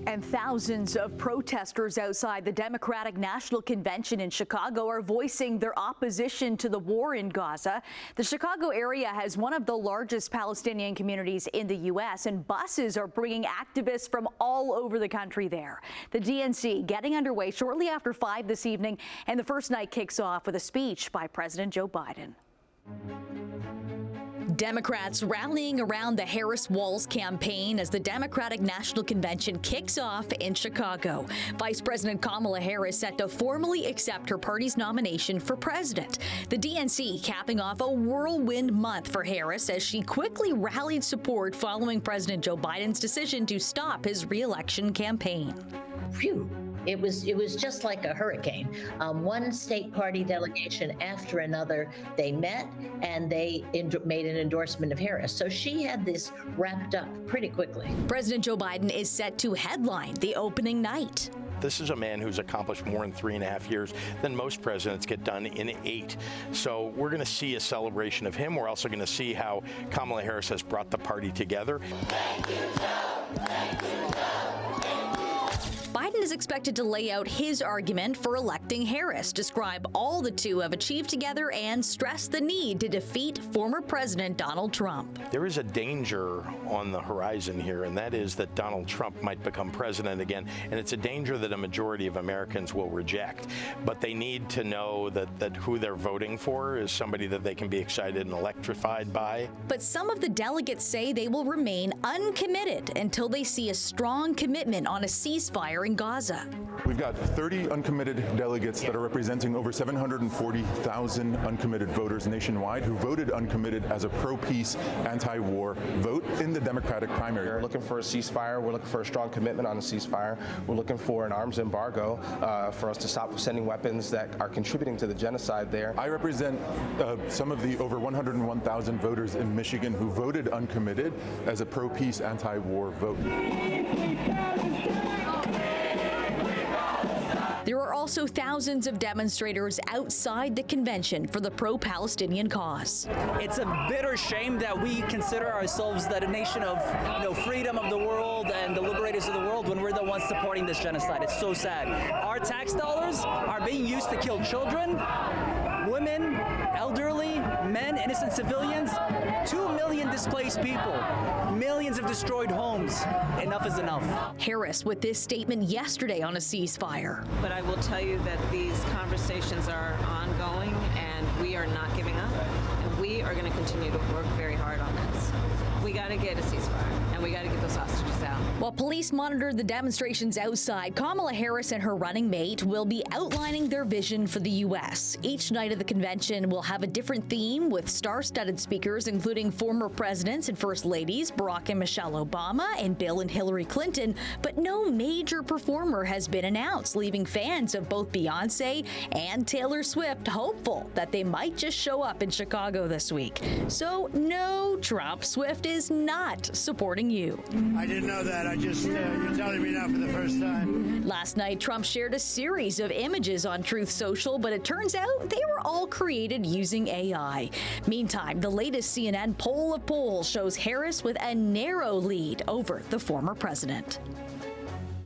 And thousands of protesters outside the Democratic National Convention in Chicago are voicing their opposition to the war in Gaza. The Chicago area has one of the largest Palestinian communities in the U.S., and buses are bringing activists from all over the country there. The DNC getting underway shortly after 5 this evening, and the first night kicks off with a speech by President Joe Biden. Democrats rallying around the Harris Walls campaign as the Democratic National Convention kicks off in Chicago. Vice President Kamala Harris set to formally accept her party's nomination for president. The DNC capping off a whirlwind month for Harris as she quickly rallied support following President Joe Biden's decision to stop his re-election campaign. Phew. It was just like a hurricane. One state party delegation after another, they met and they made an endorsement of Harris. So she had this wrapped up pretty quickly. President Joe Biden is set to headline the opening night. This is a man who's accomplished more in 3.5 years than most presidents get done in 8. So we're going to see a celebration of him. We're also going to see how Kamala Harris has brought the party together. Thank you, Joe. Thank you, Joe. Biden is expected to lay out his argument for electing Harris, describe all the two have achieved together, and stress the need to defeat former President Donald Trump. There is a danger on the horizon here, and that is that Donald Trump might become president again, and it's a danger that a majority of Americans will reject. But they need to know that who they're voting for is somebody that they can be excited and electrified by. But some of the delegates say they will remain uncommitted until they see a strong commitment on a ceasefire in Gaza. We've got 30 uncommitted delegates that are representing over 740,000 uncommitted voters nationwide who voted uncommitted as a pro-peace, anti-war vote in the Democratic primary. We're looking for a ceasefire. We're looking for a strong commitment on a ceasefire. We're looking for an arms embargo for us to stop sending weapons that are contributing to the genocide there. I represent some of the over 101,000 voters in Michigan who voted uncommitted as a pro-peace, anti-war vote. There are also thousands of demonstrators outside the convention for the pro-Palestinian cause. It's a bitter shame that we consider ourselves the nation of freedom of the world and the liberators of the world when we're the ones supporting this genocide. It's so sad. Our tax dollars are being used to kill children, women, elderly, men, innocent civilians, 2 million displaced people, millions of destroyed homes. Enough is enough. Harris with this statement yesterday on a ceasefire. But I will tell you that these conversations are ongoing and we are not giving up. And we are going to continue to work very hard on this. We got to get a ceasefire and we got to get those hostages out. While police monitor the demonstrations outside, Kamala Harris and her running mate will be outlining their vision for the U.S. Each night of the convention will have a different theme with star-studded speakers, including former presidents and first ladies Barack and Michelle Obama and Bill and Hillary Clinton. But no major performer has been announced, leaving fans of both Beyonce and Taylor Swift hopeful that they might just show up in Chicago this week. So no, Trump, Swift is not supporting you. I didn't know that. You're telling me now for the first time. Last night, Trump shared a series of images on Truth Social, but it turns out they were all created using AI. Meantime, the latest CNN poll of polls shows Harris with a narrow lead over the former president.